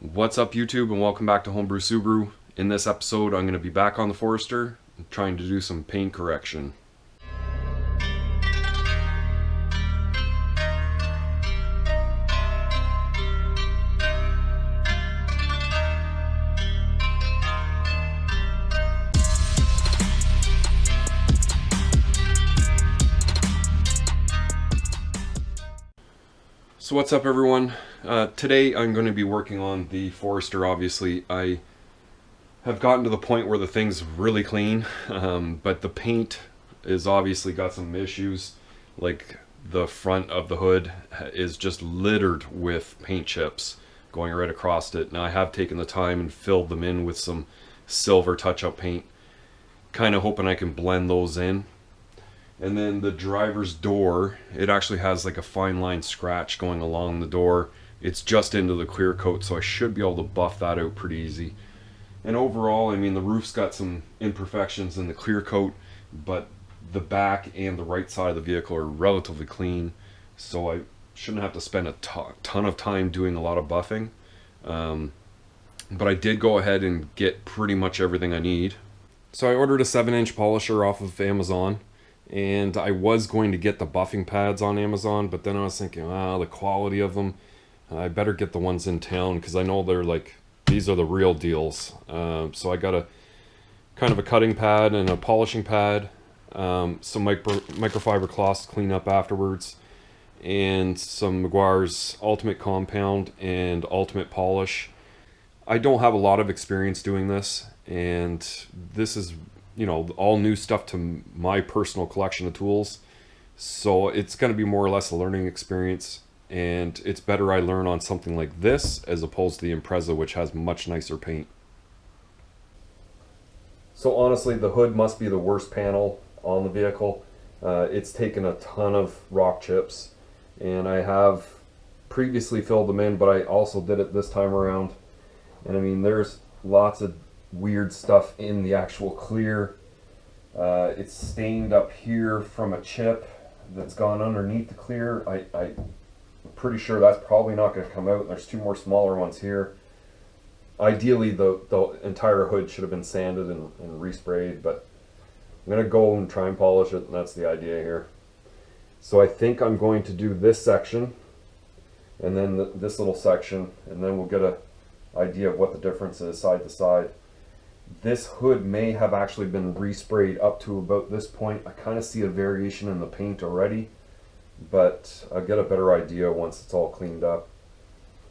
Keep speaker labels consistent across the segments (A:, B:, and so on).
A: What's up YouTube, and welcome back to Homebrew Subaru. In this episode I'm going to be back on the Forester trying to do some paint correction. So what's up everyone? Today I'm going to be working on the Forester. Obviously I have gotten to the point where the thing's really clean, but the paint is obviously got some issues. Like the front of the hood is just littered with paint chips going right across it. Now I have taken the time and filled them in with some silver touch-up paint, kind of hoping I can blend those in. And then the driver's door, it actually has like a fine line scratch going along the door. It's just into the clear coat, so I should be able to buff that out pretty easy. And overall, I mean, the roof's got some imperfections in the clear coat, but the back and the right side of the vehicle are relatively clean, so I shouldn't have to spend a ton of time doing a lot of buffing. But I did go ahead and get pretty much everything I need. So I ordered a 7-inch polisher off of Amazon. And I was going to get the buffing pads on Amazon, but then I was thinking, the quality of them, I better get the ones in town because I know they're like, these are the real deals. So I got a kind of a cutting pad and a polishing pad, some microfiber cloths to clean up afterwards, and some Meguiar's Ultimate Compound and Ultimate Polish. I don't have a lot of experience doing this, and this is, you know, all new stuff to my personal collection of tools, so it's going to be more or less a learning experience, and it's better I learn on something like this as opposed to the Impreza, which has much nicer paint. So honestly, the hood must be the worst panel on the vehicle. It's taken a ton of rock chips, and I have previously filled them in, but I also did it this time around, and I mean, there's lots of weird stuff in the actual clear. It's stained up here from a chip that's gone underneath the clear. I'm pretty sure that's probably not going to come out. There's two more smaller ones here. Ideally the entire hood should have been sanded and resprayed, but I'm going to go and try and polish it, and that's the idea here. So I think I'm going to do this section and then this little section, and then we'll get an idea of what the difference is side to side. This hood may have actually been resprayed up to about this point. I kind of see a variation in the paint already, but I'll get a better idea once it's all cleaned up.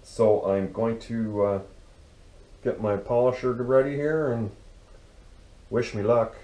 A: So I'm going to get my polisher ready here and wish me luck.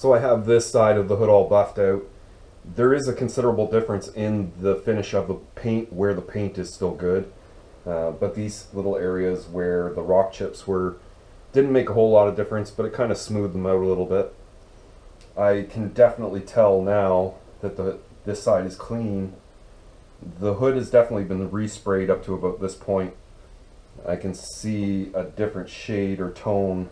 A: So I have this side of the hood all buffed out. There is a considerable difference in the finish of the paint where the paint is still good. But these little areas where the rock chips were didn't make a whole lot of difference, but it kind of smoothed them out a little bit. I can definitely tell now that this side is clean. The hood has definitely been resprayed up to about this point. I can see a different shade or tone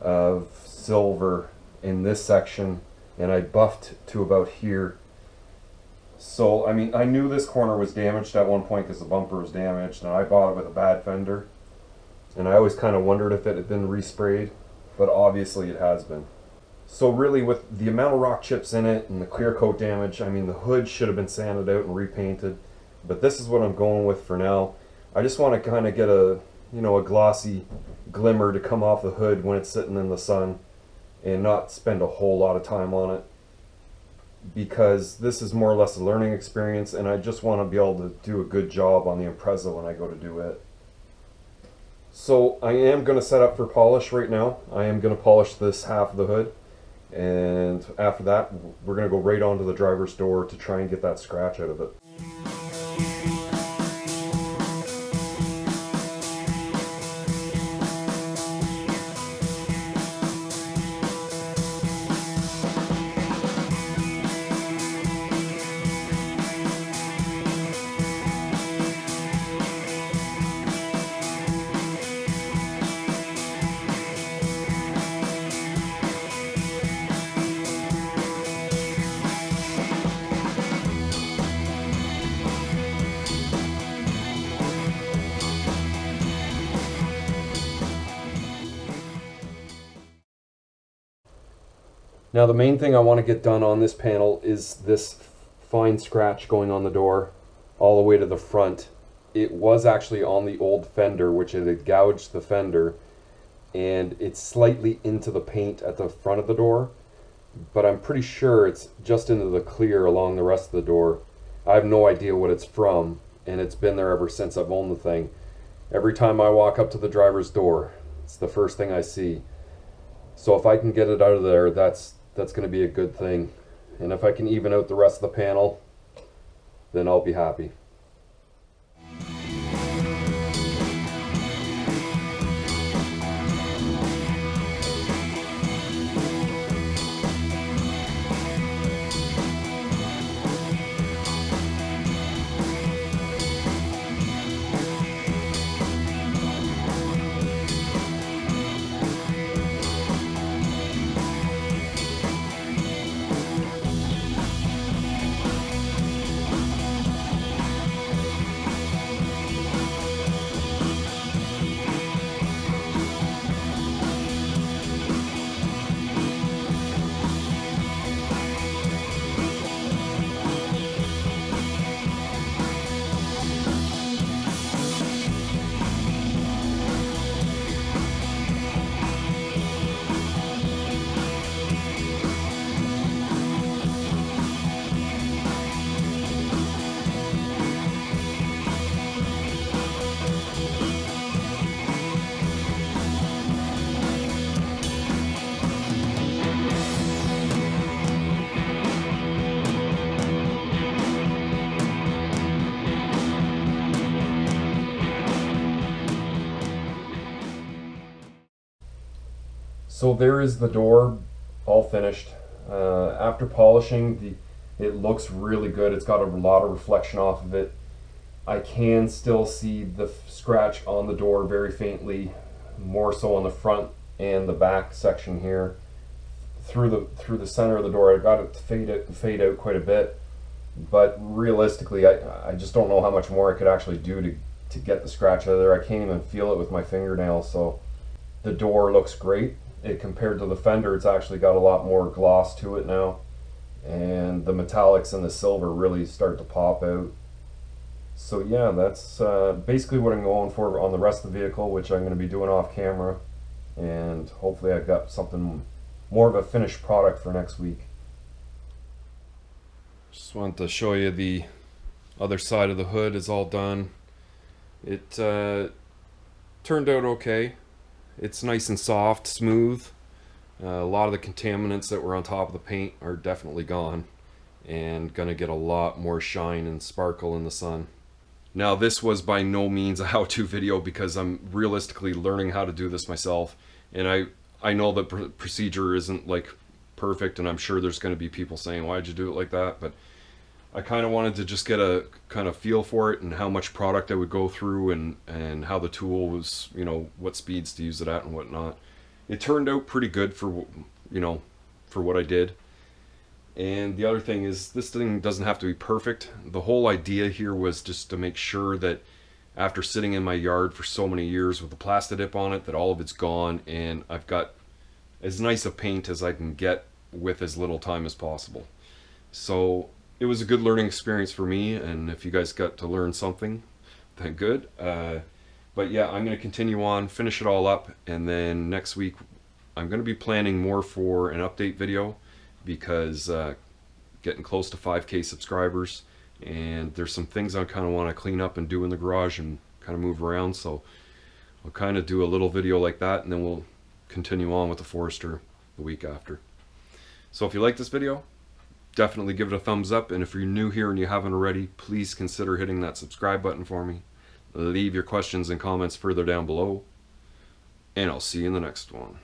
A: of silver in this section, and I buffed to about here. So I mean, I knew this corner was damaged at one point because the bumper was damaged, and I bought it with a bad fender, and I always kind of wondered if it had been resprayed, but obviously it has been. So really, with the amount of rock chips in it and the clear coat damage, I mean, the hood should have been sanded out and repainted, but this is what I'm going with for now. I just want to kind of get a, you know, a glossy glimmer to come off the hood when it's sitting in the sun, and not spend a whole lot of time on it, because this is more or less a learning experience, and I just want to be able to do a good job on the Impreza when I go to do it. So I am going to set up for polish right now. I am going to polish this half of the hood, and after that we're going to go right onto the driver's door to try and get that scratch out of it. Now the main thing I want to get done on this panel is this fine scratch going on the door all the way to the front. It was actually on the old fender, which it had gouged the fender, and it's slightly into the paint at the front of the door, but I'm pretty sure it's just into the clear along the rest of the door. I have no idea what it's from, and it's been there ever since I've owned the thing. Every time I walk up to the driver's door, it's the first thing I see. So if I can get it out of there, that's going to be a good thing. And if I can even out the rest of the panel, then I'll be happy. So there is the door all finished. After polishing, it looks really good. It's got a lot of reflection off of it. I can still see the scratch on the door very faintly, more so on the front and the back section here. Through the center of the door, I got it to fade out quite a bit, but realistically, I just don't know how much more I could actually do to get the scratch out of there. I can't even feel it with my fingernail. So the door looks great. Compared to the fender, it's actually got a lot more gloss to it now, and the metallics and the silver really start to pop out. So yeah, that's basically what I'm going for on the rest of the vehicle, which I'm going to be doing off camera, and hopefully I've got something more of a finished product for next week. Just wanted to show you the other side of the hood is all done. It turned out okay. It's nice and soft, smooth. A lot of the contaminants that were on top of the paint are definitely gone and gonna get a lot more shine and sparkle in the sun. Now this was by no means a how-to video because I'm realistically learning how to do this myself, and I know the procedure isn't like perfect, and I'm sure there's going to be people saying, why'd you do it like that? But I kind of wanted to just get a kind of feel for it and how much product I would go through, and how the tool was, you know, what speeds to use it at and whatnot. It turned out pretty good for, you know, for what I did. And the other thing is, this thing doesn't have to be perfect. The whole idea here was just to make sure that after sitting in my yard for so many years with the Plastidip on it, that all of it's gone and I've got as nice a paint as I can get with as little time as possible. So it was a good learning experience for me, and if you guys got to learn something, then good. But yeah, I'm going to continue on, finish it all up, and then next week I'm going to be planning more for an update video, because getting close to 5K subscribers, and there's some things I kind of want to clean up and do in the garage and kind of move around, so I'll kind of do a little video like that, and then we'll continue on with the Forester the week after. So if you like this video, definitely give it a thumbs up, and if you're new here and you haven't already, please consider hitting that subscribe button for me. Leave your questions and comments further down below, and I'll see you in the next one.